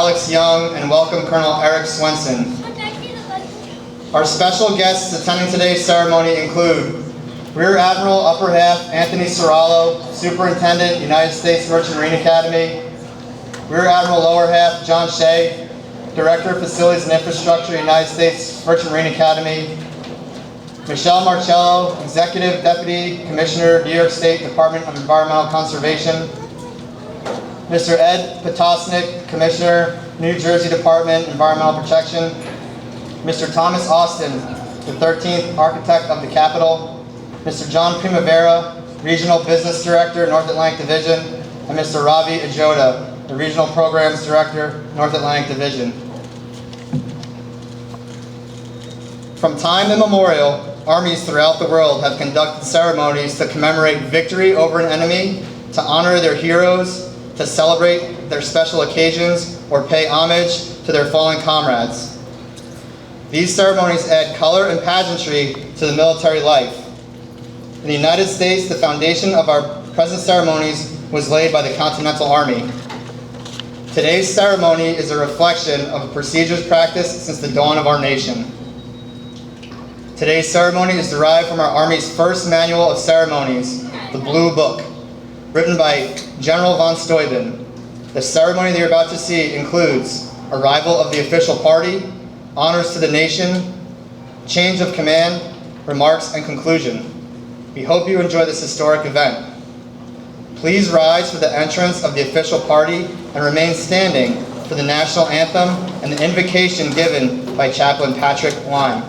Alex Young, and welcome Colonel Eric Swenson. Our special guests attending today's ceremony include Rear Admiral Upper Half Anthony Serralo, Superintendent, United States Merchant Marine Academy. Rear Admiral Lower Half John Shea, Director of Facilities and Infrastructure, United States Merchant Marine Academy. Michelle Marcello, Executive Deputy Commissioner, New York State Department of Environmental Conservation. Mr. Ed Potosnik, Commissioner, New Jersey Department Environmental Protection. Mr. Thomas Austin, the 13th Architect of the Capitol. Mr. John Primavera, Regional Business Director, North Atlantic Division. And Mr. Ravi Ajoda, the Regional Programs Director, North Atlantic Division. From time immemorial, armies throughout the world have conducted ceremonies to commemorate victory over an enemy, to honor their heroes, to celebrate their special occasions, or pay homage to their fallen comrades. These ceremonies add color and pageantry to the military life. In the United States, the foundation of our present ceremonies was laid by the Continental Army. Today's ceremony is a reflection of a procedures practiced since the dawn of our nation. Today's ceremony is derived from our Army's first manual of ceremonies, the Blue Book, written by General von Steuben. The ceremony that you're about to see includes arrival of the official party, honors to the nation, change of command, remarks, and conclusion. We hope you enjoy this historic event. Please rise for the entrance of the official party and remain standing for the national anthem and the invocation given by Chaplain Patrick Lime.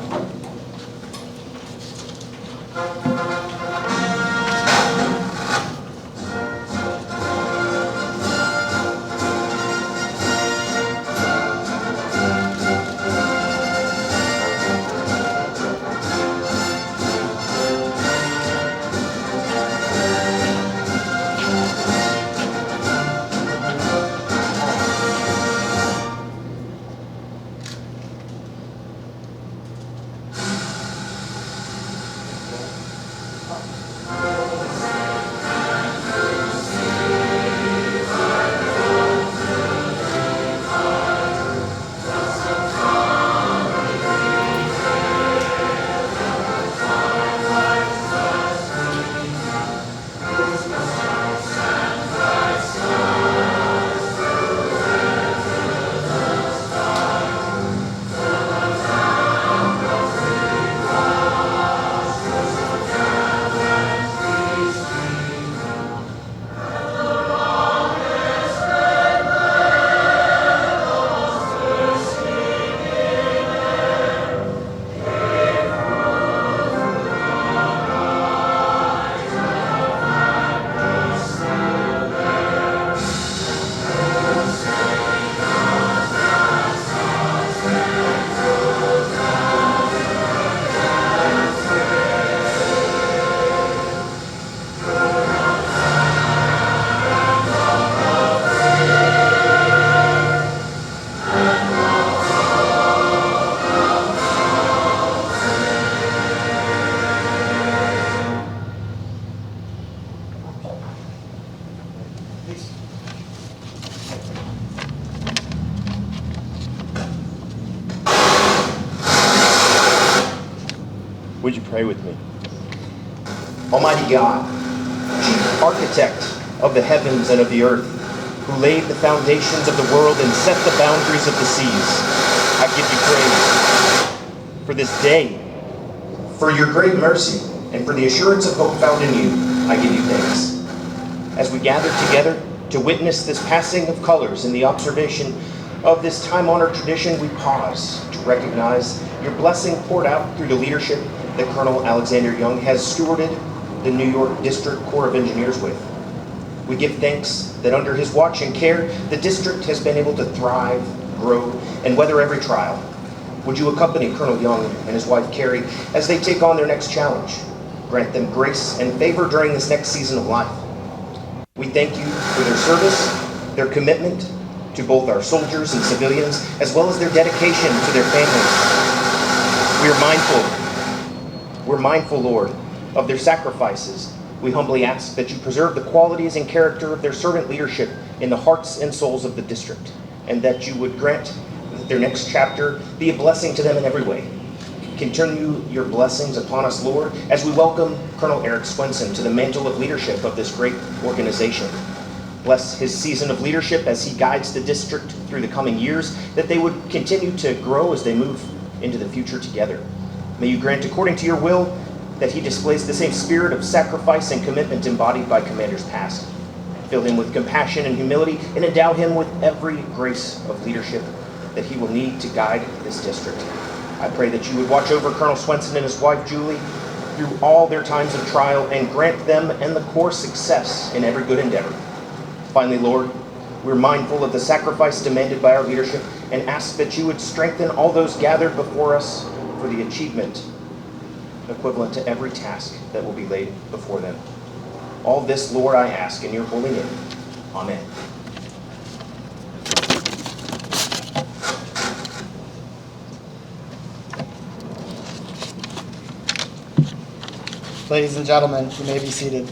Would you pray with me? Almighty God, chief architect of the heavens and of the earth, who laid the foundations of the world and set the boundaries of the seas, I give you praise for this day, for your great mercy, and for the assurance of hope found in you. I give you thanks. As we gather together to witness this passing of colors in the observation of this time-honored tradition, we pause to recognize your blessing poured out through the leadership that Colonel Alexander Young has stewarded the New York District Corps of Engineers with. We give thanks that under his watch and care, the district has been able to thrive, grow, and weather every trial. Would you accompany Colonel Young and his wife Carrie as they take on their next challenge? Grant them grace and favor during this next season of life. We thank you for their service, their commitment to both our soldiers and civilians, as well as their dedication to their families. We're mindful, Lord, of their sacrifices. We humbly ask that you preserve the qualities and character of their servant leadership in the hearts and souls of the district, and that you would grant that their next chapter be a blessing to them in every way. Continue your blessings upon us, Lord, as we welcome Colonel Eric Swenson to the mantle of leadership of this great organization. Bless his season of leadership as he guides the district through the coming years, that they would continue to grow as they move into the future together. May you grant, according to your will, that he displays the same spirit of sacrifice and commitment embodied by commanders past. Fill him with compassion and humility, and endow him with every grace of leadership that he will need to guide this district. I pray that you would watch over Colonel Swenson and his wife, Julie, through all their times of trial, and grant them and the Corps success in every good endeavor. Finally, Lord, we're mindful of the sacrifice demanded by our leadership and ask that you would strengthen all those gathered before us for the achievement equivalent to every task that will be laid before them. All this, Lord, I ask in your holy name. Amen. Ladies and gentlemen, you may be seated.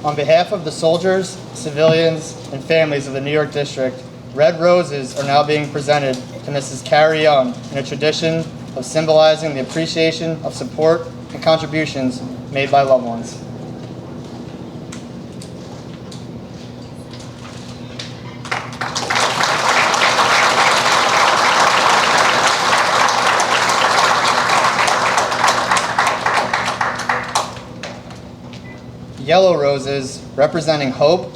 On behalf of the soldiers, civilians, and families of the New York District, red roses are now being presented to Mrs. Carrie Young in a tradition of symbolizing the appreciation of support and contributions made by loved ones. Yellow roses, representing hope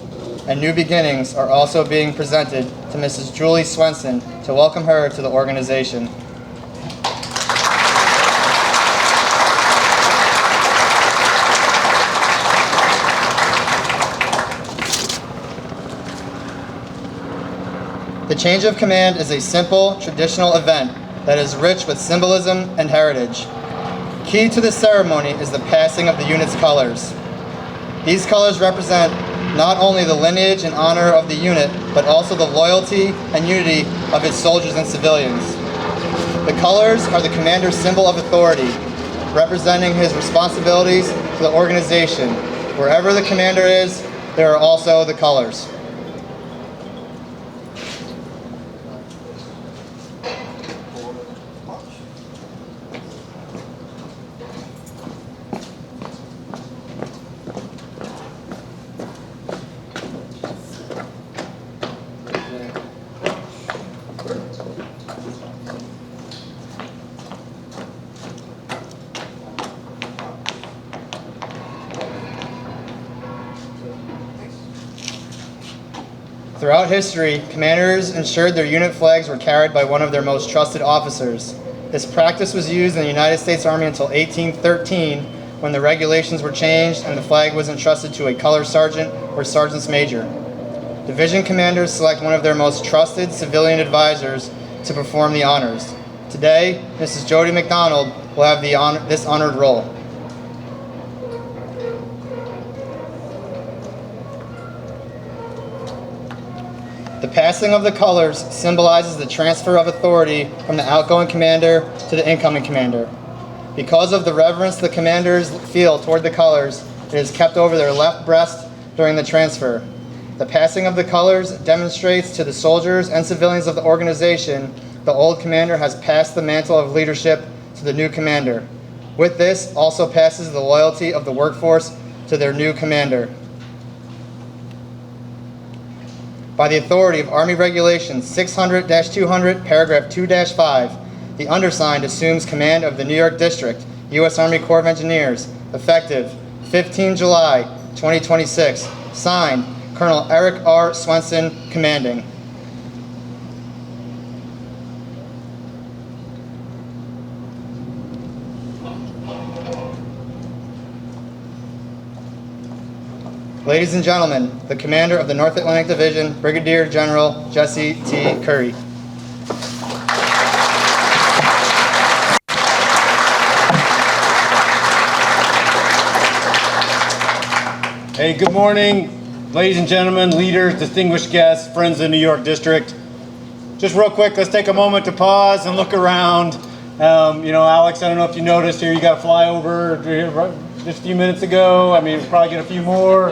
and new beginnings, are also being presented to Mrs. Julie Swenson to welcome her to the organization. The change of command is a simple, traditional event that is rich with symbolism and heritage. Key to the ceremony is the passing of the unit's colors. These colors represent not only the lineage and honor of the unit, but also the loyalty and unity of its soldiers and civilians. The colors are the commander's symbol of authority, representing his responsibilities to the organization. Wherever the commander is, there are also the colors. Throughout history, commanders ensured their unit flags were carried by one of their most trusted officers. This practice was used in the United States Army until 1813, when the regulations were changed and the flag was entrusted to a color sergeant or sergeant's major. Division commanders select one of their most trusted civilian advisors to perform the honors. Today, Mrs. Jody McDonald will have this honored role. The passing of the colors symbolizes the transfer of authority from the outgoing commander to the incoming commander. Because of the reverence the commanders feel toward the colors, it is kept over their left breast during the transfer. The passing of the colors demonstrates to the soldiers and civilians of the organization the old commander has passed the mantle of leadership to the new commander. With this also passes the loyalty of the workforce to their new commander. By the authority of Army Regulations 600-200, paragraph 2-5, the undersigned assumes command of the New York District, U.S. Army Corps of Engineers, effective 15 July 2026. Signed, Colonel Eric R. Swenson, commanding. Ladies and gentlemen, the commander of the North Atlantic Division, Brigadier General Jesse T. Curry. Hey, good morning, ladies and gentlemen, leaders, distinguished guests, friends of the New York District. Just real quick, let's take a moment to pause and look around. Alex, I don't know if you noticed here, you got a flyover just a few minutes ago. I mean, we'll probably get a few more.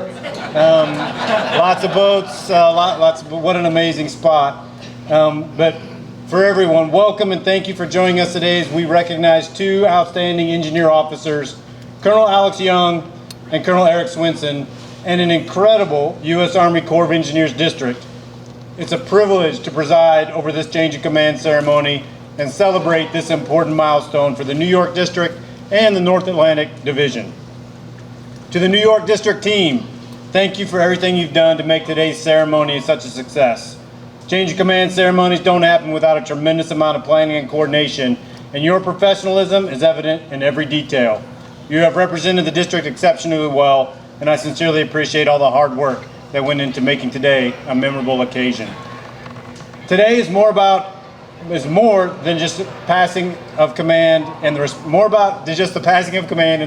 Lots of boats, what an amazing spot. But for everyone, welcome and thank you for joining us today as we recognize two outstanding engineer officers, Colonel Alex Young and Colonel Eric Swinson, and an incredible U.S. Army Corps of Engineers district. It's a privilege to preside over this change of command ceremony and celebrate this important milestone for the New York District and the North Atlantic Division. To the New York District team, thank you for everything you've done to make today's ceremony such a success. Change of command ceremonies don't happen without a tremendous amount of planning and coordination, and your professionalism is evident in every detail. You have represented the district exceptionally well, and I sincerely appreciate all the hard work that went into making today a memorable occasion. Today is more than just the passing of command and the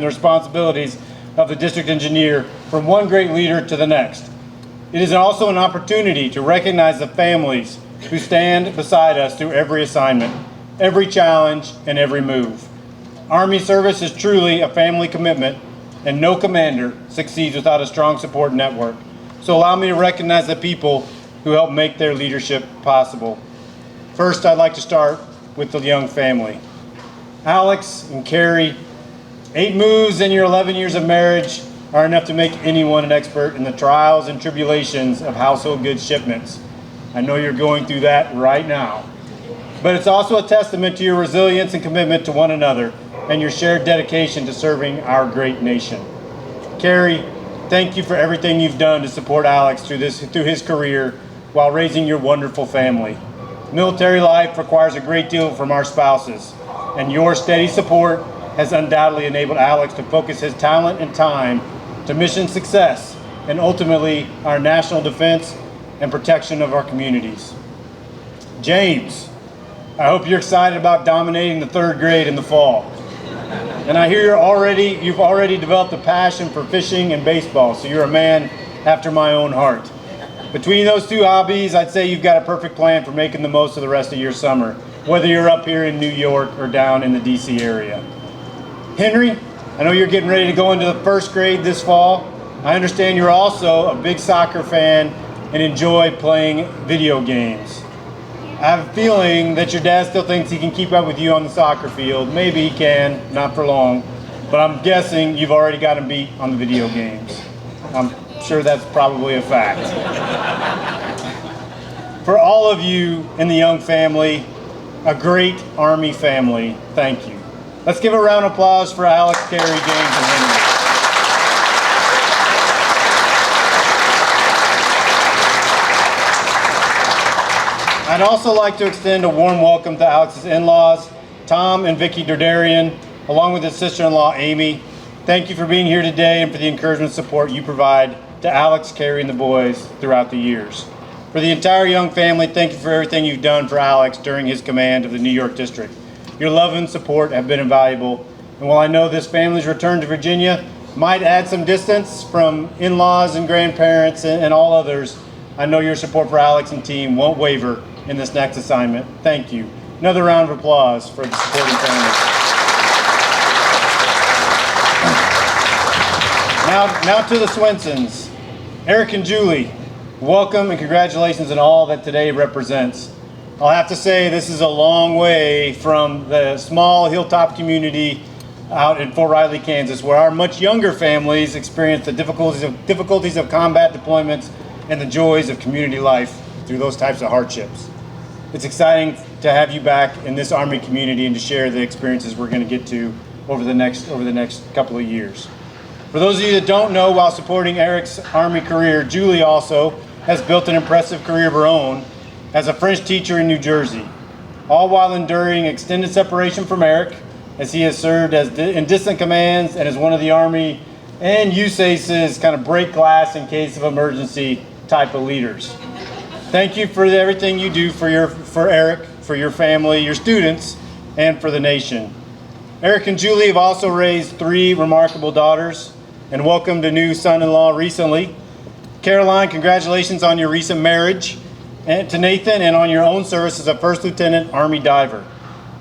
responsibilities of the district engineer from one great leader to the next. It is also an opportunity to recognize the families who stand beside us through every assignment, every challenge, and every move. Army service is truly a family commitment, and no commander succeeds without a strong support network. So allow me to recognize the people who help make their leadership possible. First, I'd like to start with the Young family. Alex and Carrie, 8 moves in your 11 years of marriage are enough to make anyone an expert in the trials and tribulations of household goods shipments. I know you're going through that right now. But it's also a testament to your resilience and commitment to one another and your shared dedication to serving our great nation. Carrie, thank you for everything you've done to support Alex through his career while raising your wonderful family. Military life requires a great deal from our spouses, and your steady support has undoubtedly enabled Alex to focus his talent and time to mission success and ultimately our national defense and protection of our communities. James, I hope you're excited about dominating the 3rd grade in the fall. And I hear you've already developed a passion for fishing and baseball, so you're a man after my own heart. Between those two hobbies, I'd say you've got a perfect plan for making the most of the rest of your summer, whether you're up here in New York or down in the DC area. Henry, I know you're getting ready to go into the 1st grade this fall. I understand you're also a big soccer fan and enjoy playing video games. I have a feeling that your dad still thinks he can keep up with you on the soccer field. Maybe he can, not for long, but I'm guessing you've already got him beat on the video games. I'm sure that's probably a fact. For all of you in the Young family, a great Army family, thank you. Let's give a round of applause for Alex, Carrie, James, and Henry. I'd also like to extend a warm welcome to Alex's in-laws, Tom and Vicki Derderian, along with his sister-in-law, Amy. Thank you for being here today and for the encouragement and support you provide to Alex, Carrie, and the boys throughout the years. For the entire Young family, thank you for everything you've done for Alex during his command of the New York District. Your love and support have been invaluable, and while I know this family's return to Virginia might add some distance from in-laws and grandparents and all others, I know your support for Alex and team won't waver in this next assignment. Thank you. Another round of applause for the supporting families. Now to the Swinsons. Eric and Julie, welcome and congratulations on all that today represents. I'll have to say this is a long way from the small hilltop community out in Fort Riley, Kansas, where our much younger families experience the difficulties of combat deployments and the joys of community life through those types of hardships. It's exciting to have you back in this Army community and to share the experiences we're going to get to over the next couple of years. For those of you that don't know, while supporting Eric's Army career, Julie also has built an impressive career of her own as a French teacher in New Jersey, all while enduring extended separation from Eric, as he has served in distant commands and as one of the Army and USACE's kind of break glass in case of emergency type of leaders. Thank you for everything you do for Eric, for your family, your students, and for the nation. Eric and Julie have also raised 3 remarkable daughters and welcomed a new son-in-law recently. Caroline, congratulations on your recent marriage, and to Nathan, and on your own service as a First Lieutenant Army Diver.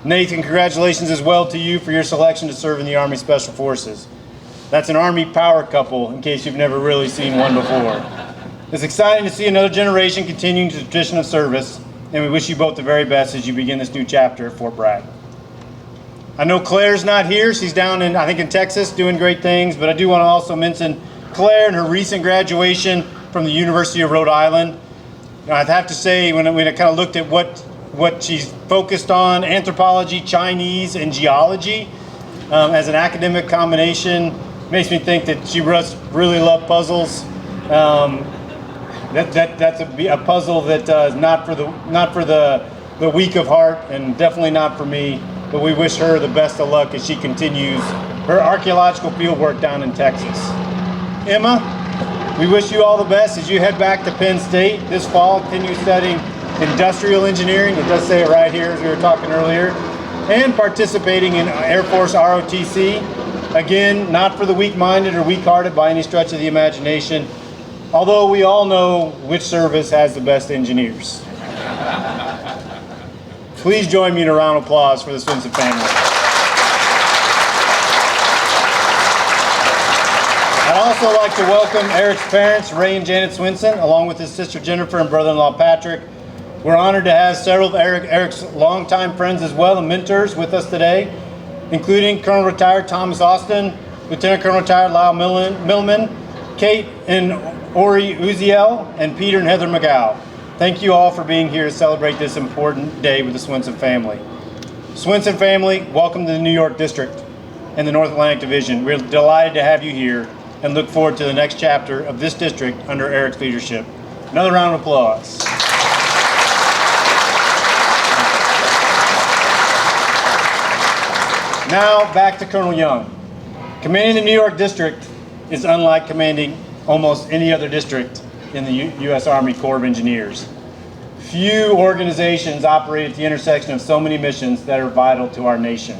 Nathan, congratulations as well to you for your selection to serve in the Army Special Forces. That's an Army power couple, in case you've never really seen one before. It's exciting to see another generation continuing the tradition of service, and we wish you both the very best as you begin this new chapter at Fort Bragg. I know Claire's not here. She's down in, I think, in Texas doing great things, but I do want to also mention Claire and her recent graduation from the University of Rhode Island. I'd have to say, when I kind of looked at what she's focused on, anthropology, Chinese, and geology, as an academic combination, makes me think that she must really love puzzles. That's a puzzle that is not for the weak of heart, and definitely not for me. But we wish her the best of luck as she continues her archaeological field work down in Texas. Emma, we wish you all the best as you head back to Penn State this fall, continue studying industrial engineering. It does say it right here as we were talking earlier, and participating in Air Force ROTC. Again, not for the weak-minded or weak-hearted by any stretch of the imagination, although we all know which service has the best engineers. Please join me in a round of applause for the Swinson family. I'd also like to welcome Eric's parents, Ray and Janet Swinson, along with his sister Jennifer and brother-in-law Patrick. We're honored to have several of Eric's longtime friends as well and mentors with us today, including Colonel Retired Thomas Austin, Lieutenant Colonel Retired Lyle Millman, Kate and Ori Uziel, and Peter and Heather McGow. Thank you all for being here to celebrate this important day with the Swinson family. Swinson family, welcome to the New York District and the North Atlantic Division. We're delighted to have you here and look forward to the next chapter of this district under Eric's leadership. Another round of applause. Now back to Colonel Young. Commanding the New York District is unlike commanding almost any other district in the U.S. Army Corps of Engineers. Few organizations operate at the intersection of so many missions that are vital to our nation.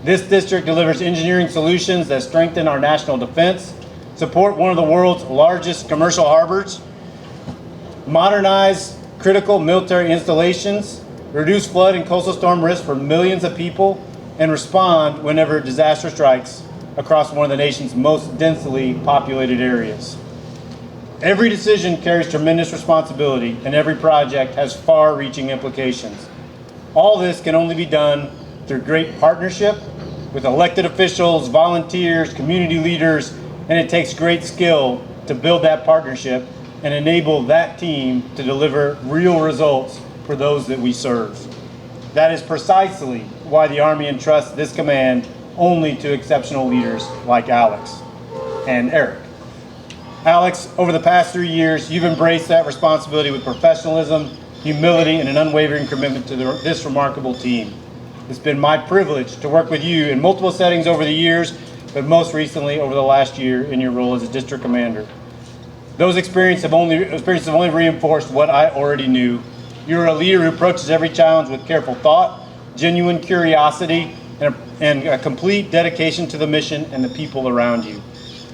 This district delivers engineering solutions that strengthen our national defense, support one of the world's largest commercial harbors, modernize critical military installations, reduce flood and coastal storm risk for millions of people, and respond whenever disaster strikes across one of the nation's most densely populated areas. Every decision carries tremendous responsibility, and every project has far-reaching implications. All this can only be done through great partnership with elected officials, volunteers, community leaders, and it takes great skill to build that partnership and enable that team to deliver real results for those that we serve. That is precisely why the Army entrusts this command only to exceptional leaders like Alex and Eric. Alex, over the past 3 years, you've embraced that responsibility with professionalism, humility, and an unwavering commitment to this remarkable team. It's been my privilege to work with you in multiple settings over the years, but most recently over the last year in your role as a district commander. Those experiences have only reinforced what I already knew. You're a leader who approaches every challenge with careful thought, genuine curiosity, and a complete dedication to the mission and the people around you.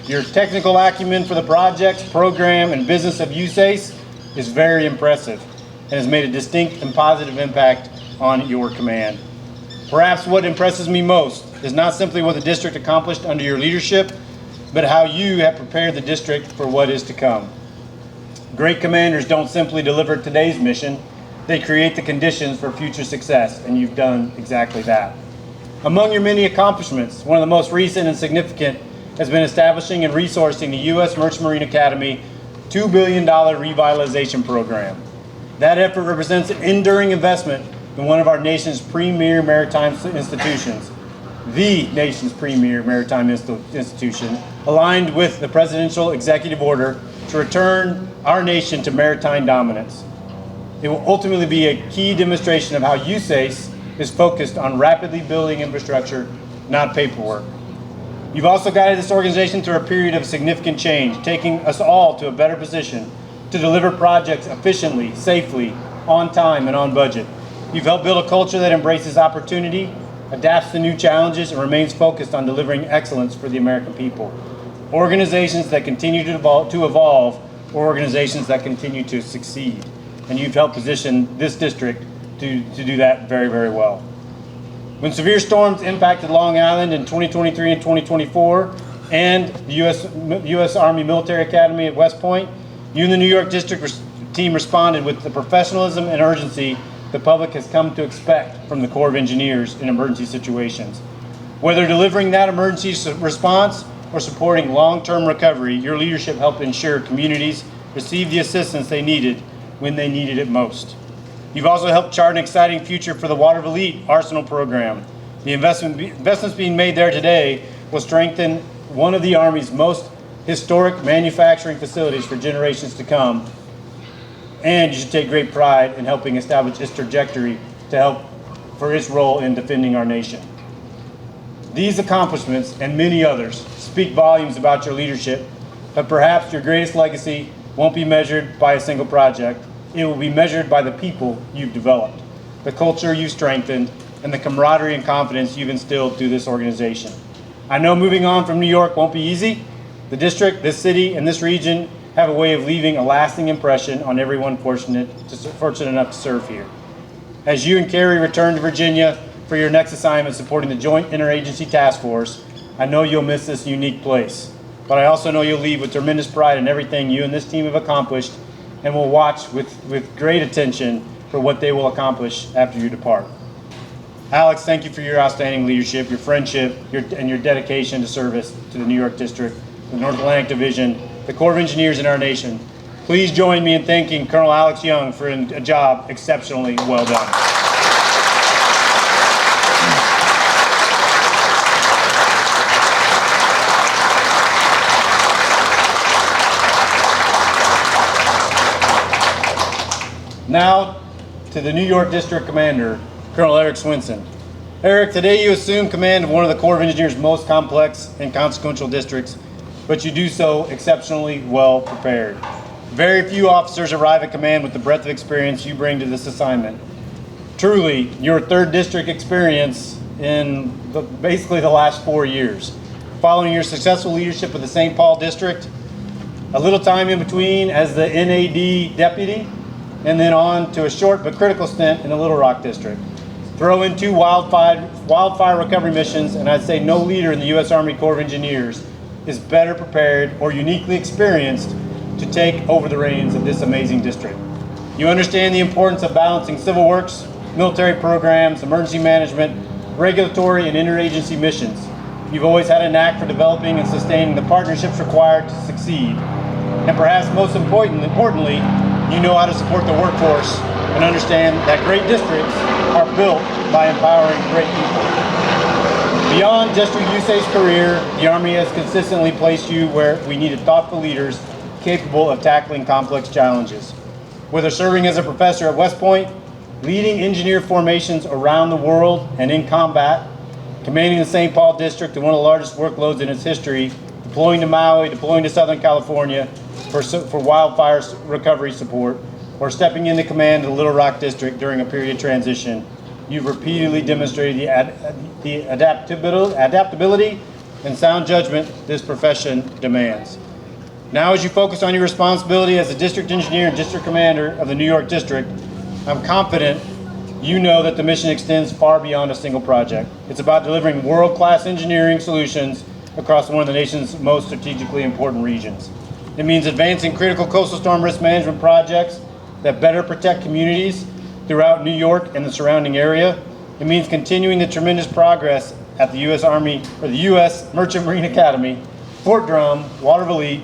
Your technical acumen for the projects, program, and business of USACE is very impressive and has made a distinct and positive impact on your command. Perhaps what impresses me most is not simply what the district accomplished under your leadership, but how you have prepared the district for what is to come. Great commanders don't simply deliver today's mission, they create the conditions for future success, and you've done exactly that. Among your many accomplishments, one of the most recent and significant has been establishing and resourcing the U.S. Merchant Marine Academy $2 billion revitalization program. That effort represents an enduring investment in one of our nation's premier maritime institutions, the nation's premier maritime institution, aligned with the presidential executive order to return our nation to maritime dominance. It will ultimately be a key demonstration of how USACE is focused on rapidly building infrastructure, not paperwork. You've also guided this organization through a period of significant change, taking us all to a better position to deliver projects efficiently, safely, on time, and on budget. You've helped build a culture that embraces opportunity, adapts to new challenges, and remains focused on delivering excellence for the American people. Organizations that continue to evolve or organizations that continue to succeed. And you've helped position this district to do that very, very well. When severe storms impacted Long Island in 2023 and 2024, and the U.S. Army Military Academy at West Point, you and the New York District team responded with the professionalism and urgency the public has come to expect from the Corps of Engineers in emergency situations. Whether delivering that emergency response or supporting long-term recovery, your leadership helped ensure communities received the assistance they needed when they needed it most. You've also helped chart an exciting future for the Water of Elite Arsenal program. The investments being made there today will strengthen one of the Army's most historic manufacturing facilities for generations to come. And you should take great pride in helping establish its trajectory to help for its role in defending our nation. These accomplishments and many others speak volumes about your leadership, but perhaps your greatest legacy won't be measured by a single project. It will be measured by the people you've developed, the culture you've strengthened, and the camaraderie and confidence you've instilled through this organization. I know moving on from New York won't be easy. The district, this city, and this region have a way of leaving a lasting impression on everyone fortunate enough to serve here. As you and Carrie return to Virginia for your next assignment supporting the Joint Interagency Task Force, I know you'll miss this unique place, but I also know you'll leave with tremendous pride in everything you and this team have accomplished, and will watch with great attention for what they will accomplish after you depart. Alex, thank you for your outstanding leadership, your friendship, and your dedication to service to the New York District, the North Atlantic Division, the Corps of Engineers in our nation. Please join me in thanking Colonel Alex Young for a job exceptionally well done. Now to the New York District Commander, Colonel Eric Swinson. Eric, today you assume command of one of the Corps of Engineers' most complex and consequential districts, but you do so exceptionally well prepared. Very few officers arrive at command with the breadth of experience you bring to this assignment. Truly, your 3rd district experience in basically the last 4 years. Following your successful leadership of the St. Paul District, a little time in between as the NAD deputy, and then on to a short but critical stint in the Little Rock District. Throw in 2 wildfire recovery missions, and I'd say no leader in the U.S. Army Corps of Engineers is better prepared or uniquely experienced to take over the reins of this amazing district. You understand the importance of balancing civil works, military programs, emergency management, regulatory and interagency missions. You've always had a knack for developing and sustaining the partnerships required to succeed. And perhaps most importantly, you know how to support the workforce and understand that great districts are built by empowering great people. Beyond just your USACE career, the Army has consistently placed you where we needed thoughtful leaders capable of tackling complex challenges. Whether serving as a professor at West Point, leading engineer formations around the world and in combat, commanding the St. Paul District to one of the largest workloads in its history, deploying to Maui, deploying to Southern California for wildfire recovery support, or stepping into command of the Little Rock District during a period of transition, you've repeatedly demonstrated the adaptability and sound judgment this profession demands. Now, as you focus on your responsibility as the district engineer and district commander of the New York District, I'm confident you know that the mission extends far beyond a single project. It's about delivering world-class engineering solutions across one of the nation's most strategically important regions. It means advancing critical coastal storm risk management projects that better protect communities throughout New York and the surrounding area. It means continuing the tremendous progress at the U.S. Army, or the U.S. Merchant Marine Academy, Fort Drum, Water of Elite,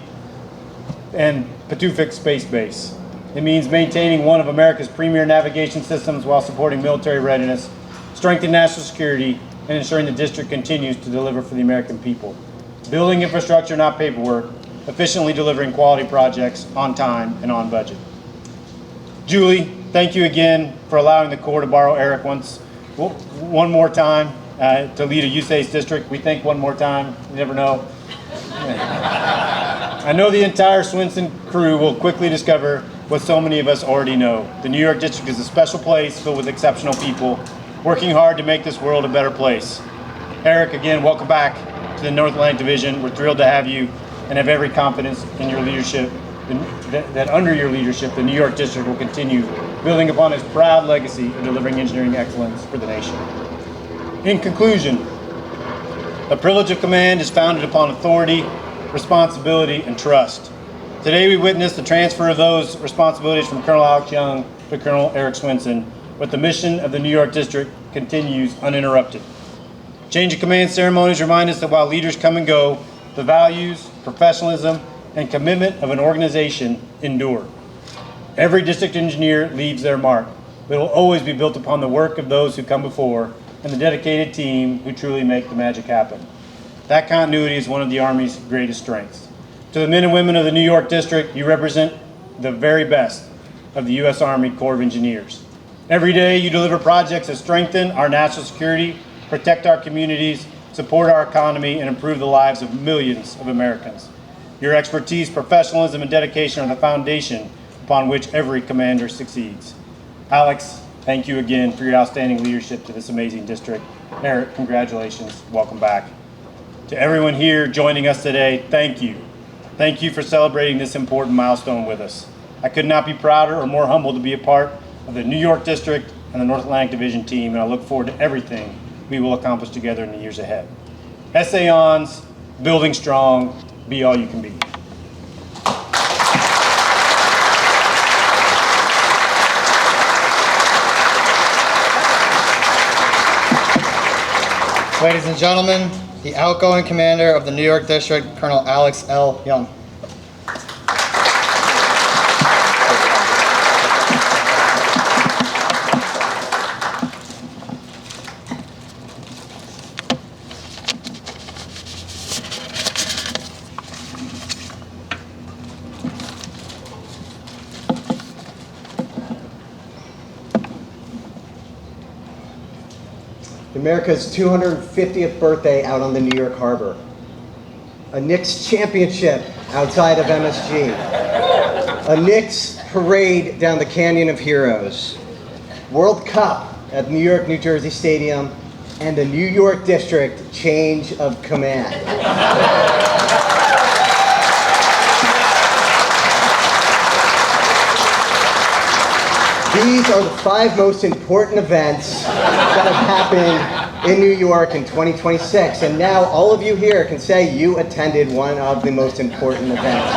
and Patuxent Space Base. It means maintaining one of America's premier navigation systems while supporting military readiness, strengthening national security, and ensuring the district continues to deliver for the American people. Building infrastructure, not paperwork, efficiently delivering quality projects on time and on budget. Julie, thank you again for allowing the Corps to borrow Eric one more time to lead a USACE district. We think one more time, you never know. I know the entire Swinson crew will quickly discover what so many of us already know. The New York District is a special place filled with exceptional people, working hard to make this world a better place. Eric, again, welcome back to the North Atlantic Division. We're thrilled to have you and have every confidence in your leadership, that under your leadership, the New York District will continue building upon its proud legacy of delivering engineering excellence for the nation. In conclusion, The privilege of command is founded upon authority, responsibility, and trust. Today we witness the transfer of those responsibilities from Colonel Alex Young to Colonel Eric Swinson, but the mission of the New York District continues uninterrupted. Change of command ceremonies remind us that while leaders come and go, the values, professionalism, and commitment of an organization endure. Every district engineer leaves their mark, but it will always be built upon the work of those who come before and the dedicated team who truly make the magic happen. That continuity is one of the Army's greatest strengths. To the men and women of the New York District, you represent the very best of the U.S. Army Corps of Engineers. Every day you deliver projects that strengthen our national security, protect our communities, support our economy, and improve the lives of millions of Americans. Your expertise, professionalism, and dedication are the foundation upon which every commander succeeds. Alex, thank you again for your outstanding leadership to this amazing district. Eric, congratulations. Welcome back. To everyone here joining us today, thank you. Thank you for celebrating this important milestone with us. I could not be prouder or more humbled to be a part of the New York District and the North Atlantic Division team, and I look forward to everything we will accomplish together in the years ahead. Essayons, building strong, be all you can be. Ladies and gentlemen, the outgoing commander of the New York District, Colonel Alex L. Young. America's 250th birthday out on the New York Harbor. A Knicks championship outside of MSG. A Knicks parade down the Canyon of Heroes. World Cup at New York, New Jersey Stadium, and the New York District change of command. These are the 5 most important events that have happened in New York in 2026. And now all of you here can say you attended one of the most important events.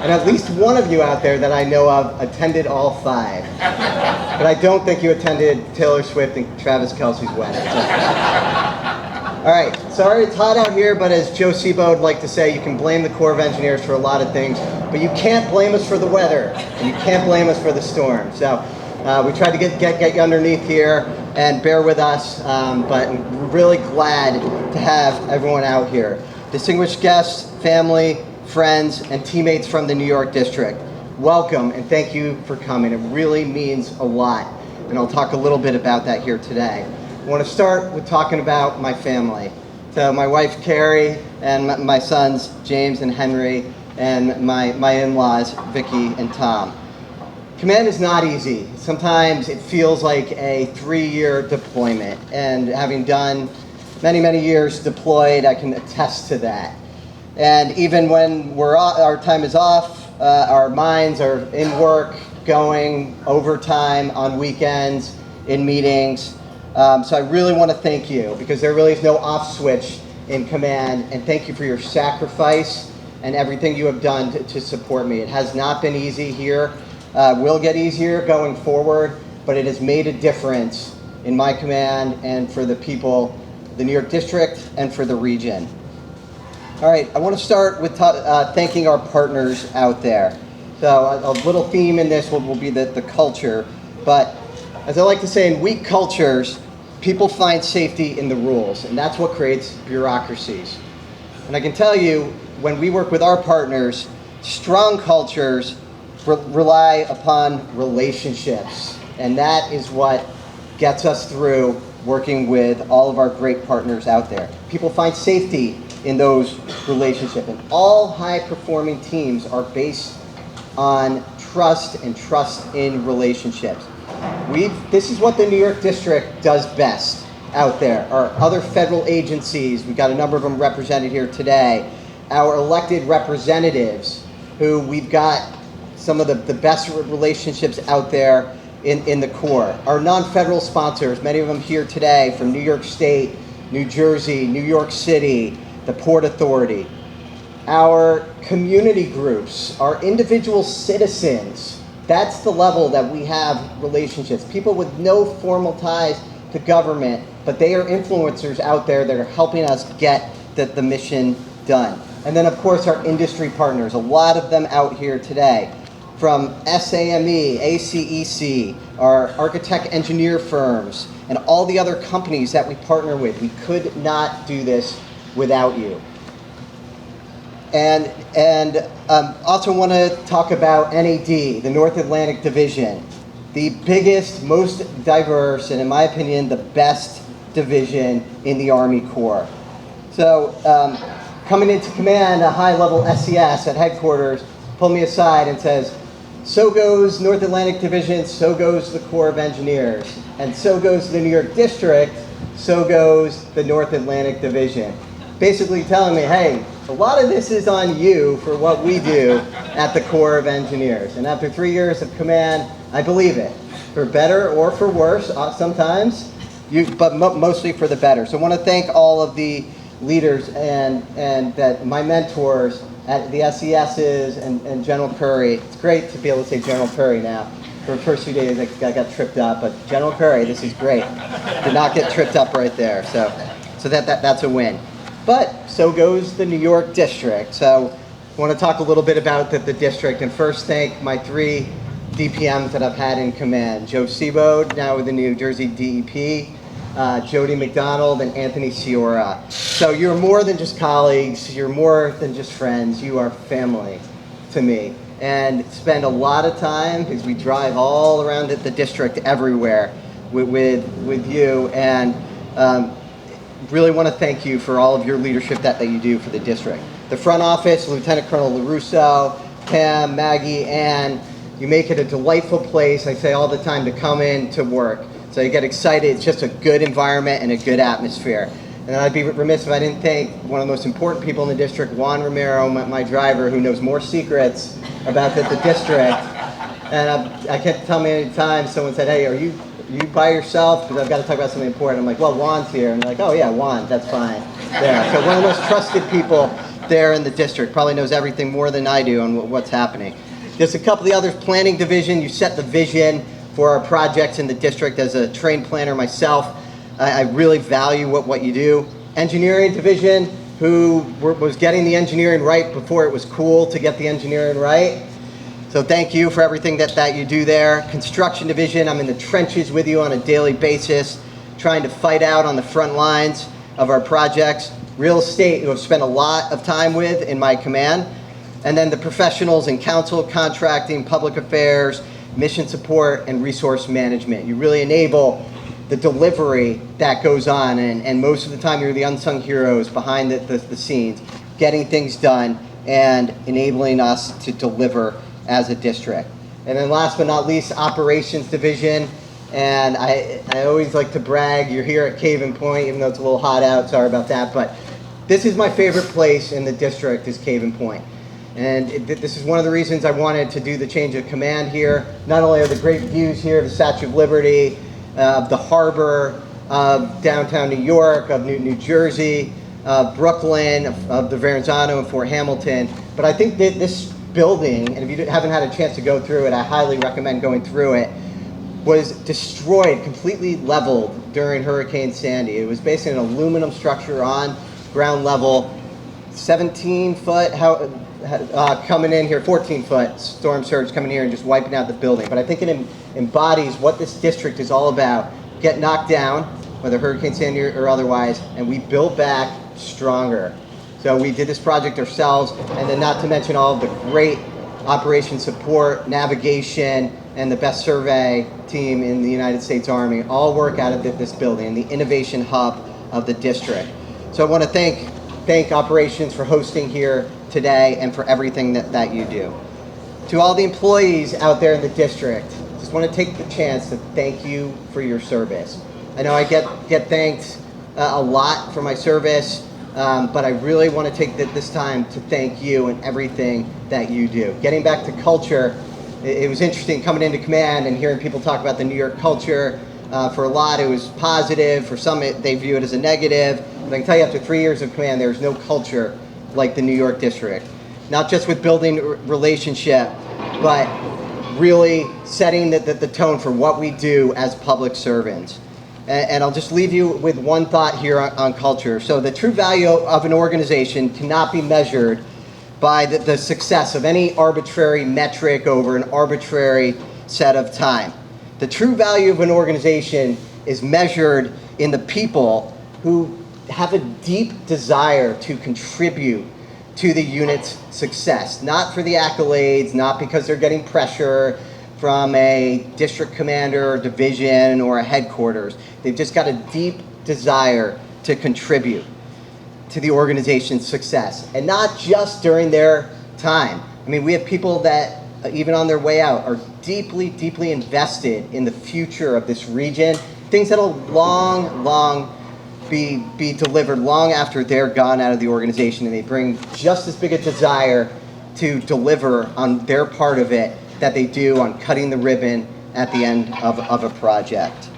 And at least one of you out there that I know of attended all 5. But I don't think you attended Taylor Swift and Travis Kelce's wedding. All right, sorry it's hot out here, but as Joe Sebo would like to say, you can blame the Corps of Engineers for a lot of things, but you can't blame us for the weather, and you can't blame us for the storm. So we tried to get you underneath here and bear with us, but we're really glad to have everyone out here. Distinguished guests, family, friends, and teammates from the New York District, welcome and thank you for coming. It really means a lot, and I'll talk a little bit about that here today. I want to start with talking about my family. So my wife, Carrie, and my sons, James and Henry, and my in-laws, Vicky and Tom. Command is not easy. Sometimes it feels like a 3-year deployment, and having done many years deployed, I can attest to that. And even when our time is off, our minds are in work, going overtime on weekends, in meetings. So I really want to thank you, because there really is no off switch in command, and thank you for your sacrifice and everything you have done to support me. It has not been easy here. Will get easier going forward, but it has made a difference in my command and for the people, the New York District, and for the region. All right, I want to start with thanking our partners out there. So a little theme in this will be the culture, but as I like to say, in weak cultures, people find safety in the rules, and that's what creates bureaucracies. And I can tell you, when we work with our partners, strong cultures rely upon relationships, and that is what gets us through working with all of our great partners out there. People find safety in those relationships, and all high-performing teams are based on trust and trust in relationships. This is what the New York District does best out there. Our other federal agencies, we've got a number of them represented here today. Our elected representatives, who we've got some of the best relationships out there in the Corps. Our non-federal sponsors, many of them here today from New York State, New Jersey, New York City, the Port Authority. Our community groups, our individual citizens, that's the level that we have relationships. People with no formal ties to government, but they are influencers out there that are helping us get the mission done. And then of course our industry partners, a lot of them out here today, from SAME, ACEC, our architect engineer firms, and all the other companies that we partner with. We could not do this without you. And also want to talk about NAD, the North Atlantic Division, the biggest, most diverse, and in my opinion, the best division in the Army Corps. So coming into command, a high-level SES at headquarters pulled me aside and says, so goes North Atlantic Division, so goes the Corps of Engineers, and so goes the New York District, so goes the North Atlantic Division. Basically telling me, hey, a lot of this is on you for what we do at the Corps of Engineers. And after 3 years of command, I believe it. For better or for worse, sometimes, but mostly for the better. So I want to thank all of the leaders and that my mentors at the SESs and General Curry. It's great to be able to say General Curry now. For the first few days, I got tripped up, but General Curry, this is great. Did not get tripped up right there, so that's a win. But so goes the New York District. So I want to talk a little bit about the district, and first thank my 3 DPMs that I've had in command. Joe Seabold, now with the New Jersey DEP, Jody McDonald, and Anthony Ciora. So you're more than just colleagues, you're more than just friends, you are family to me. And spend a lot of time, because we drive all around the district everywhere with you, and really want to thank you for all of your leadership that you do for the district. The front office, Lieutenant Colonel LaRusso, Pam, Maggie, Ann, you make it a delightful place, I say all the time, to come in to work. So you get excited, it's just a good environment and a good atmosphere. And I'd be remiss if I didn't thank one of the most important people in the district, Juan Romero, my driver, who knows more secrets about the district. And I can't tell me any time someone said, hey, are you by yourself? Because I've got to talk about something important. I'm like, well, Juan's here. And they're like, oh yeah, Juan, that's fine. There. So one of the most trusted people there in the district, probably knows everything more than I do on what's happening. There's a couple of the others, planning division, you set the vision for our projects in the district. As a trained planner myself, I really value what you do. Engineering division, who was getting the engineering right before it was cool to get the engineering right. So thank you for everything that you do there. Construction division, I'm in the trenches with you on a daily basis, trying to fight out on the front lines of our projects. Real estate, who I've spent a lot of time with in my command. And then the professionals in council, contracting, public affairs, mission support, and resource management. You really enable the delivery that goes on, and most of the time you're the unsung heroes behind the scenes, getting things done and enabling us to deliver as a district. And then last but not least, operations division. And I always like to brag, you're here at Cave and Point, even though it's a little hot out, sorry about that, but this is my favorite place in the district, is Cave and Point. And this is one of the reasons I wanted to do the change of command here. Not only are the great views here of the Statue of Liberty, of the harbor, of downtown New York, of New Jersey, Brooklyn, of the Verrazano and Fort Hamilton, but I think that this building, and if you haven't had a chance to go through it, I highly recommend going through it, was destroyed, completely leveled during Hurricane Sandy. It was basically an aluminum structure on ground level, 17-foot coming in here, 14-foot storm surge coming here and just wiping out the building. But I think it embodies what this district is all about. Get knocked down, whether Hurricane Sandy or otherwise, and we build back stronger. So we did this project ourselves, and then not to mention all of the great operation support, navigation, and the best survey team in the United States Army all work out of this building, the innovation hub of the district. So I want to thank operations for hosting here today and for everything that you do. To all the employees out there in the district, just want to take the chance to thank you for your service. I know I get thanked a lot for my service, but I really want to take this time to thank you and everything that you do. Getting back to culture, it was interesting coming into command and hearing people talk about the New York culture, For a lot, it was positive. For some, they view it as a negative. But I can tell you, after 3 years of command, there's no culture like the New York District. Not just with building relationship, but really setting the tone for what we do as public servants. And I'll just leave you with one thought here on culture. So the true value of an organization cannot be measured by the success of any arbitrary metric over an arbitrary set of time. The true value of an organization is measured in the people who have a deep desire to contribute to the unit's success, not for the accolades, not because they're getting pressure from a district commander or division or a headquarters. They've just got a deep desire to contribute to the organization's success, and not just during their time. I mean, we have people that, even on their way out, are deeply, deeply invested in the future of this region, things that'll long be delivered long after they're gone out of the organization, and they bring just as big a desire to deliver on their part of it that they do on cutting the ribbon at the end of a project.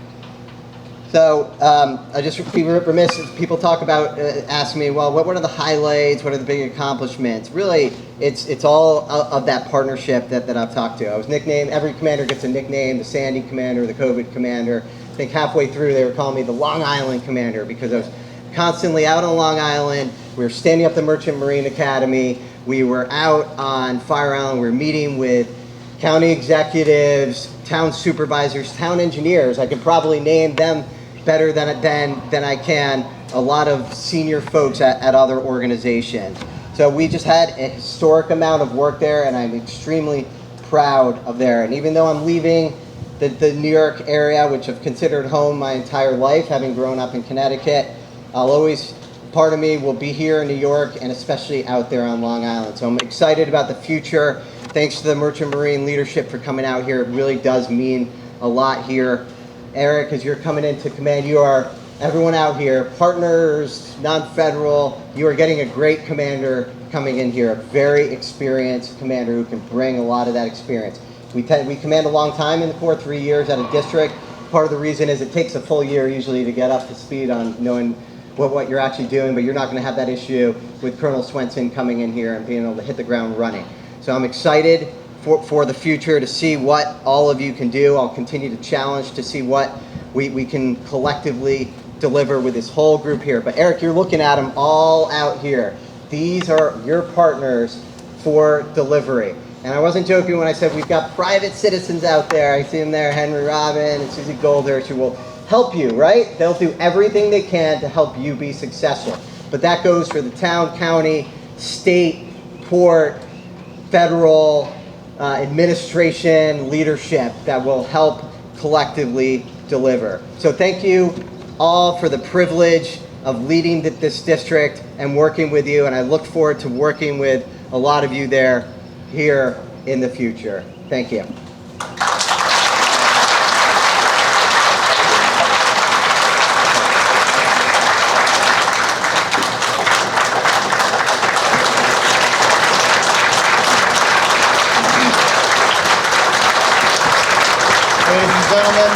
So I just be remiss if people talk about, ask me, well, what are the highlights? What are the big accomplishments? Really, it's all of that partnership that I've talked to. I was nicknamed, every commander gets a nickname, the Sandy commander, the COVID commander. I think halfway through they were calling me the Long Island commander because I was constantly out on Long Island. We were standing up the Merchant Marine Academy. We were out on Fire Island. We were meeting with county executives, town supervisors, town engineers. I could probably name them better than I can a lot of senior folks at other organizations. So we just had a historic amount of work there, and I'm extremely proud of there. And even though I'm leaving the New York area, which I've considered home my entire life, having grown up in Connecticut, part of me will be here in New York, and especially out there on Long Island. So I'm excited about the future. Thanks to the Merchant Marine leadership for coming out here. It really does mean a lot here. Eric, as you're coming into command, you are, everyone out here, partners, non-federal, you are getting a great commander coming in here, a very experienced commander who can bring a lot of that experience. We command a long time in the Corps, 3 years at a district. Part of the reason is it takes a full year usually to get up to speed on knowing what you're actually doing, but you're not going to have that issue with Colonel Swenson coming in here and being able to hit the ground running. So I'm excited for the future to see what all of you can do. I'll continue to challenge to see what we can collectively deliver with this whole group here. But Eric, you're looking at them all out here. These are your partners for delivery. And I wasn't joking when I said we've got private citizens out there. I see them there, Henry Robin and Susie Goldhurst, who will help you, right? They'll do everything they can to help you be successful. But that goes for the town, county, state, port, federal, administration, leadership that will help collectively deliver. So thank you all for the privilege of leading this district and working with you, and I look forward to working with a lot of you here in the future. Thank you. Ladies and gentlemen,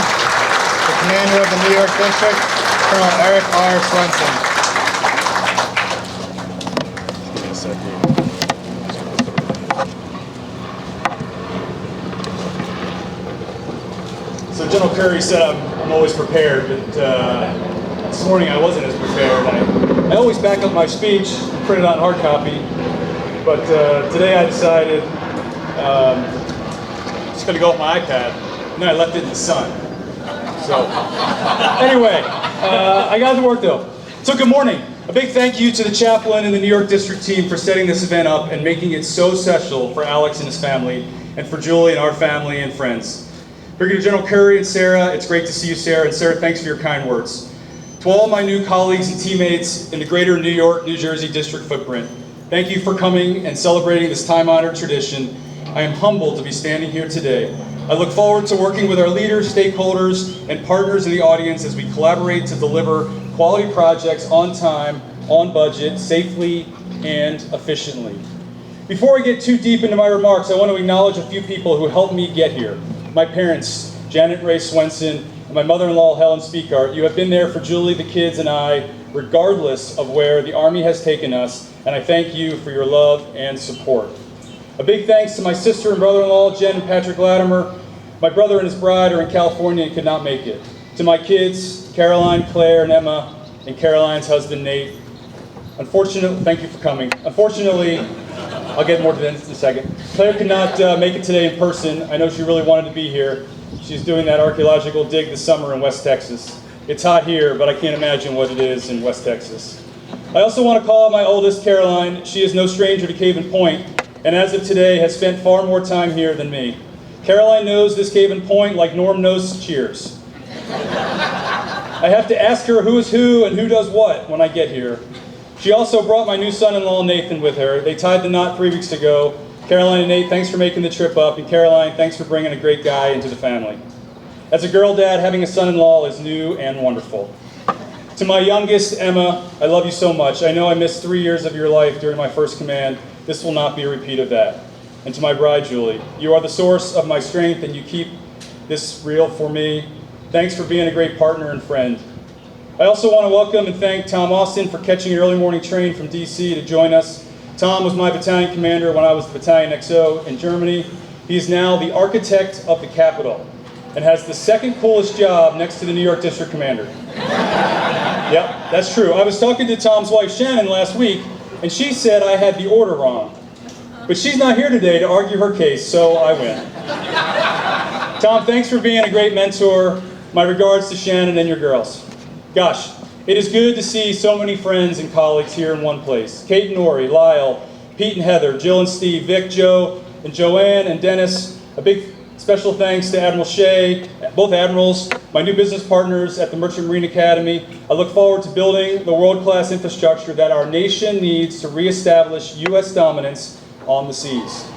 the commander of the New York District, Colonel Eric R. Swenson. So General Curry said I'm always prepared, but this morning I wasn't as prepared. I always back up my speech, print it out in hard copy, but today I decided I'm just going to go with my iPad, and then I left it in the sun. So anyway, I got to work though. So good morning. A big thank you to the chaplain and the New York District team for setting this event up and making it so special for Alex and his family, and for Julie and our family and friends. Brigadier General Curry and Sarah, it's great to see you, Sarah. And Sarah, thanks for your kind words. To all my new colleagues and teammates in the greater New York, New Jersey district footprint, thank you for coming and celebrating this time-honored tradition. I am humbled to be standing here today. I look forward to working with our leaders, stakeholders, and partners in the audience as we collaborate to deliver quality projects on time, on budget, safely, and efficiently. Before I get too deep into my remarks, I want to acknowledge a few people who helped me get here. My parents, Janet Ray Swenson and my mother-in-law, Helen Speakart. You have been there for Julie, the kids, and I, regardless of where the Army has taken us, and I thank you for your love and support. A big thanks to my sister and brother-in-law, Jen and Patrick Latimer. My brother and his bride are in California and could not make it. To my kids, Caroline, Claire, and Emma, and Caroline's husband, Nate. Unfortunately, thank you for coming. Unfortunately, I'll get more to this in a second. Claire could not make it today in person. I know she really wanted to be here. She's doing that archaeological dig this summer in West Texas. It's hot here, but I can't imagine what it is in West Texas. I also want to call out my oldest, Caroline. She is no stranger to Cave and Point, and as of today has spent far more time here than me. Caroline knows this Cave and Point like Norm knows Cheers. I have to ask her who is who and who does what when I get here. She also brought my new son-in-law, Nathan, with her. They tied the knot 3 weeks ago. Caroline and Nate, thanks for making the trip up, and Caroline, thanks for bringing a great guy into the family. As a girl dad, having a son-in-law is new and wonderful. To my youngest, Emma, I love you so much. I know I missed 3 years of your life during my first command. This will not be a repeat of that. And to my bride, Julie, you are the source of my strength, and you keep this real for me. Thanks for being a great partner and friend. I also want to welcome and thank Tom Austin for catching an early morning train from DC to join us. Tom was my battalion commander when I was the battalion XO in Germany. He is now the architect of the Capitol and has the second coolest job next to the New York District Commander. Yep, that's true. I was talking to Tom's wife, Shannon, last week, and she said I had the order wrong. But she's not here today to argue her case, so I win. Tom, thanks for being a great mentor. My regards to Shannon and your girls. Gosh, it is good to see so many friends and colleagues here in one place. Kate and Ori, Lyle, Pete and Heather, Jill and Steve, Vic, Joe, and Joanne and Dennis. A big special thanks to Admiral Shea, both admirals, my new business partners at the Merchant Marine Academy. I look forward to building the world-class infrastructure that our nation needs to reestablish U.S. dominance on the seas.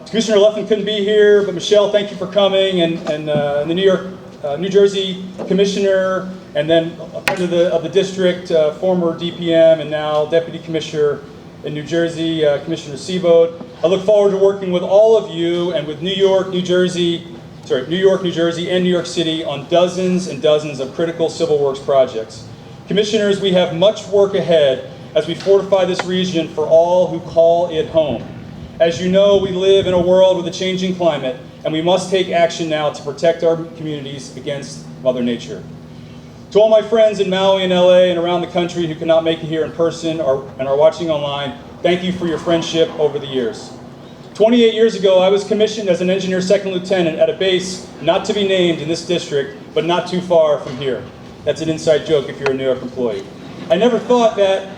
Commissioner Luffin couldn't be here, but Michelle, thank you for coming, and the New Jersey Commissioner, and then a friend of the district, former DPM, and now Deputy Commissioner in New Jersey, Commissioner Seabold. I look forward to working with all of you and with New York, New Jersey, and New York City on dozens and dozens of critical civil works projects. Commissioners, we have much work ahead as we fortify this region for all who call it home. As you know, we live in a world with a changing climate, and we must take action now to protect our communities against Mother Nature. To all my friends in Maui and LA and around the country who cannot make it here in person and are watching online, thank you for your friendship over the years. 28 years ago, I was commissioned as an engineer second lieutenant at a base not to be named in this district, but not too far from here. That's an inside joke if you're a New York employee. I never thought that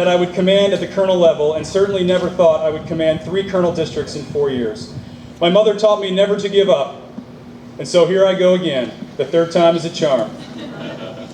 I would command at the colonel level, and certainly never thought I would command 3 colonel districts in 4 years. My mother taught me never to give up, and so here I go again. The third time is a charm.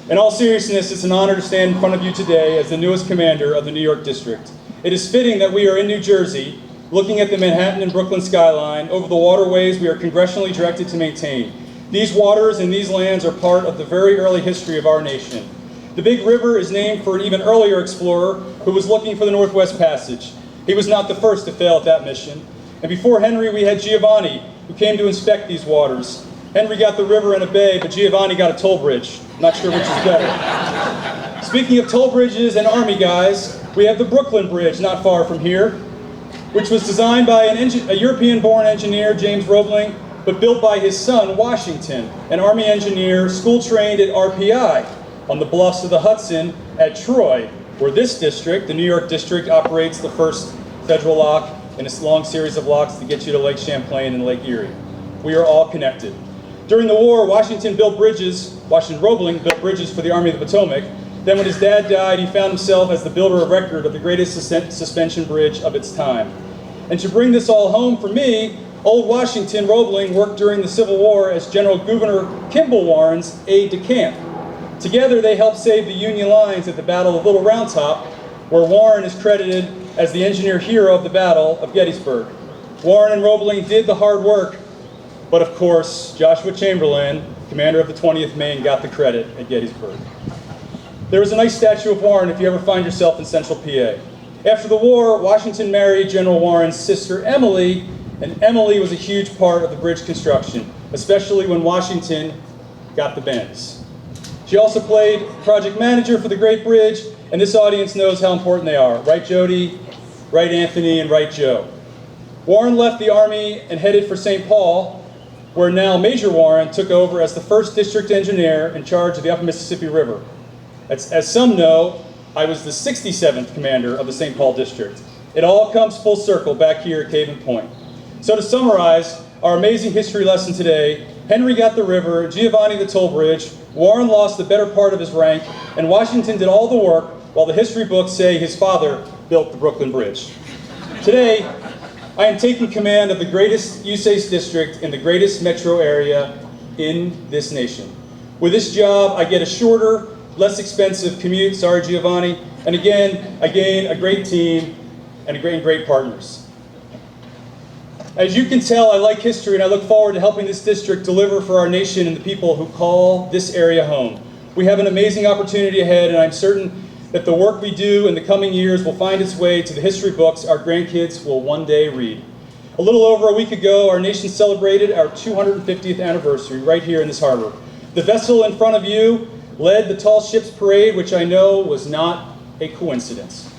In all seriousness, it's an honor to stand in front of you today as the newest commander of the New York District. It is fitting that we are in New Jersey, looking at the Manhattan and Brooklyn skyline over the waterways we are congressionally directed to maintain. These waters and these lands are part of the very early history of our nation. The Big River is named for an even earlier explorer who was looking for the Northwest Passage. He was not the first to fail at that mission. And before Henry, we had Giovanni, who came to inspect these waters. Henry got the river and a bay, but Giovanni got a toll bridge. Not sure which is better. Speaking of toll bridges and Army guys, we have the Brooklyn Bridge not far from here, which was designed by a European-born engineer, James Roebling, but built by his son, Washington, an Army engineer school-trained at RPI on the bluffs of the Hudson at Troy, where this district, the New York District, operates the first federal lock in a long series of locks to get you to Lake Champlain and Lake Erie. We are all connected. During the war, Washington Roebling built bridges for the Army of the Potomac. Then when his dad died, he found himself as the builder of record of the greatest suspension bridge of its time. And to bring this all home for me, old Washington Roebling worked during the Civil War as General Gouverneur Kimball Warren's aide-de-camp. Together, they helped save the Union lines at the Battle of Little Round Top, where Warren is credited as the engineer hero of the Battle of Gettysburg. Warren and Roebling did the hard work, but of course, Joshua Chamberlain, commander of the 20th Maine, got the credit at Gettysburg. There is a nice statue of Warren if you ever find yourself in Central PA. After the war, Washington married General Warren's sister Emily, and Emily was a huge part of the bridge construction, especially when Washington got the bends. She also played project manager for the Great Bridge, and this audience knows how important they are. Right, Jody? Right, Anthony? And right, Joe? Warren left the Army and headed for St. Paul, where now Major Warren took over as the first district engineer in charge of the Upper Mississippi River. As some know, I was the 67th commander of the St. Paul District. It all comes full circle back here at Cave and Point. So to summarize our amazing history lesson today, Henry got the river, Giovanni the toll bridge, Warren lost the better part of his rank, and Washington did all the work while the history books say his father built the Brooklyn Bridge. Today, I am taking command of the greatest USACE district in the greatest metro area in this nation. With this job, I get a shorter, less expensive commute, sorry Giovanni, and again, I gain a great team and great partners. As you can tell, I like history and I look forward to helping this district deliver for our nation and the people who call this area home. We have an amazing opportunity ahead, and I'm certain that the work we do in the coming years will find its way to the history books our grandkids will one day read. A little over a week ago, our nation celebrated our 250th anniversary right here in this harbor. The vessel in front of you led the Tall Ships Parade, which I know was not a coincidence.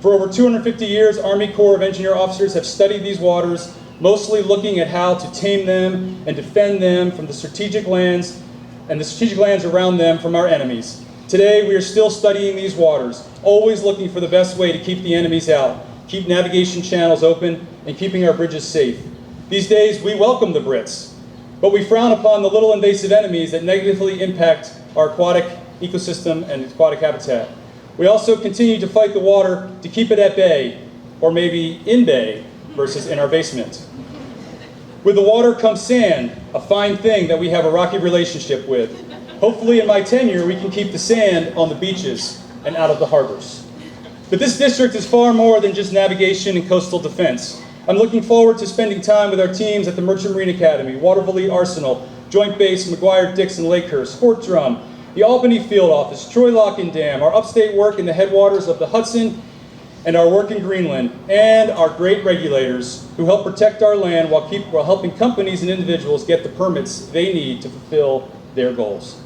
For over 250 years, Army Corps of Engineer officers have studied these waters, mostly looking at how to tame them and defend them from the strategic lands around them from our enemies. Today, we are still studying these waters, always looking for the best way to keep the enemies out, keep navigation channels open, and keeping our bridges safe. These days, we welcome the Brits, but we frown upon the little invasive enemies that negatively impact our aquatic ecosystem and aquatic habitat. We also continue to fight the water to keep it at bay, or maybe in bay, versus in our basement. With the water comes sand, a fine thing that we have a rocky relationship with. Hopefully in my tenure, we can keep the sand on the beaches and out of the harbors. But this district is far more than just navigation and coastal defense. I'm looking forward to spending time with our teams at the Merchant Marine Academy, Waterville Arsenal, Joint Base McGuire-Dixon Lakehurst, Fort Drum, the Albany Field Office, Troy Lock and Dam, our upstate work in the headwaters of the Hudson, and our work in Greenland, and our great regulators who help protect our land while helping companies and individuals get the permits they need to fulfill their goals.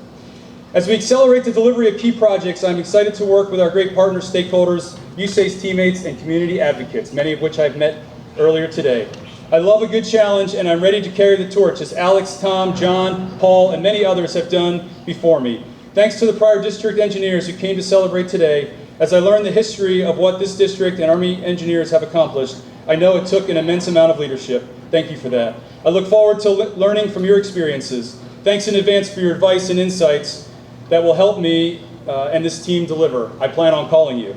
As we accelerate the delivery of key projects, I'm excited to work with our great partners, stakeholders, USACE teammates, and community advocates, many of which I've met earlier today. I love a good challenge, and I'm ready to carry the torch as Alex, Tom, John, Paul, and many others have done before me. Thanks to the prior district engineers who came to celebrate today, as I learned the history of what this district and Army engineers have accomplished, I know it took an immense amount of leadership. Thank you for that. I look forward to learning from your experiences. Thanks in advance for your advice and insights that will help me and this team deliver. I plan on calling you.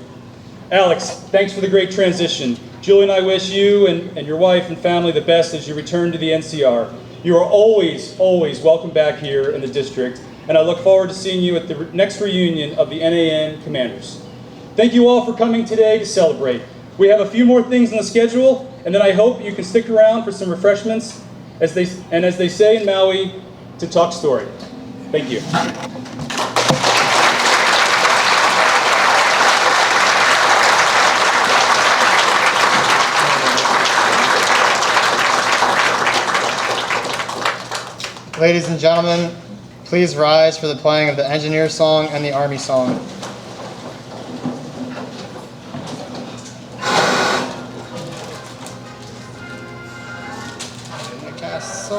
Alex, thanks for the great transition. Julie and I wish you and your wife and family the best as you return to the NCR. You are always, always welcome back here in the district, and I look forward to seeing you at the next reunion of the NAN Commanders. Thank you all for coming today to celebrate. We have a few more things on the schedule, and then I hope you can stick around for some refreshments, as they say in Maui, to talk story. Thank you. Ladies and gentlemen, please rise for the playing of the Engineer Song and the Army Song. In the castle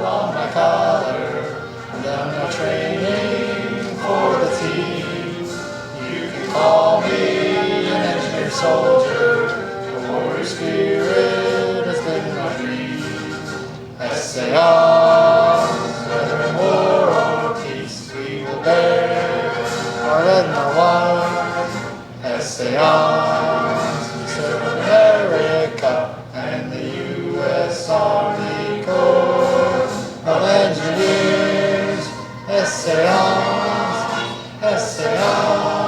on my collar, done my training for the team. You can call me an engineer soldier, the warrior spirit has been my dream. Essay whether in war or peace, we will bear our red and our white. Essay arms, we serve America and the U.S. Army Corps of Engineers. Essay arms, essay arms.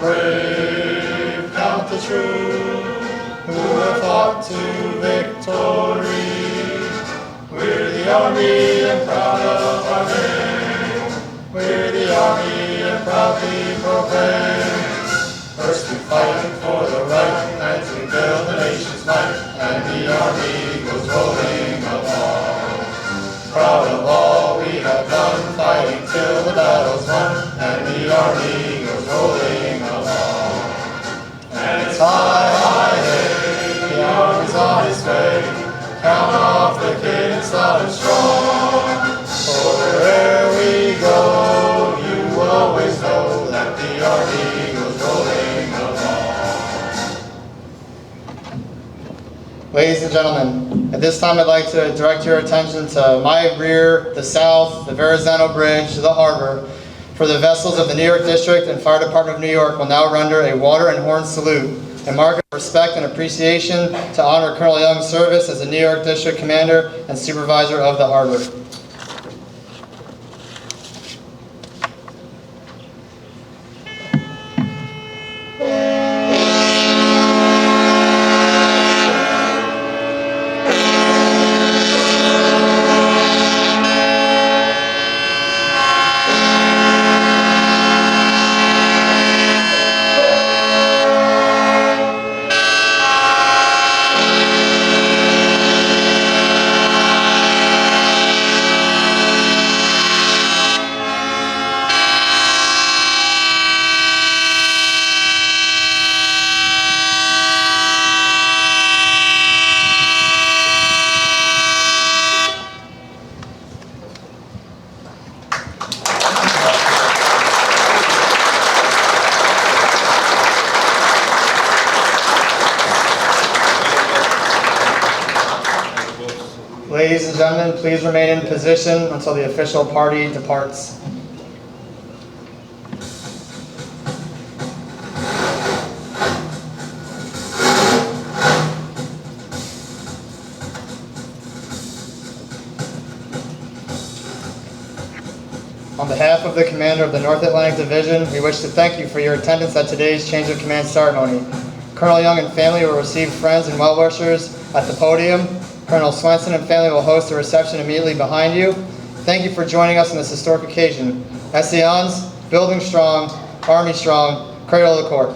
Brave, count the true, who brought to victory. We're the army and proud of our name. We're the army and proudly proclaim. First we fight for the right and to build the nation's might, and the army goes rolling along. Proud of all we have done, fighting till the battle's won, and the army goes rolling along. And it's high, high, hey, the army's on its way. Count off the cannon, solid strong. For wherever we go, you will always know that the army goes rolling along. Ladies and gentlemen, at this time I'd like to direct your attention to my rear, the south, the Verrazano Bridge, the harbor. For the vessels of the New York District and Fire Department of New York will now render a water and horn salute, a mark of respect and appreciation to honor Colonel Young's service as the New York District Commander and Supervisor of the harbor. Ladies and gentlemen, please remain in position until the official party departs. On behalf of the Commander of the North Atlantic Division, we wish to thank you for your attendance at today's change of command ceremony. Colonel Young and family will receive friends and well-wishers at the podium. Colonel Swenson and family will host a reception immediately behind you. Thank you for joining us on this historic occasion. Esseons, building strong, Army strong, cradle of the corps.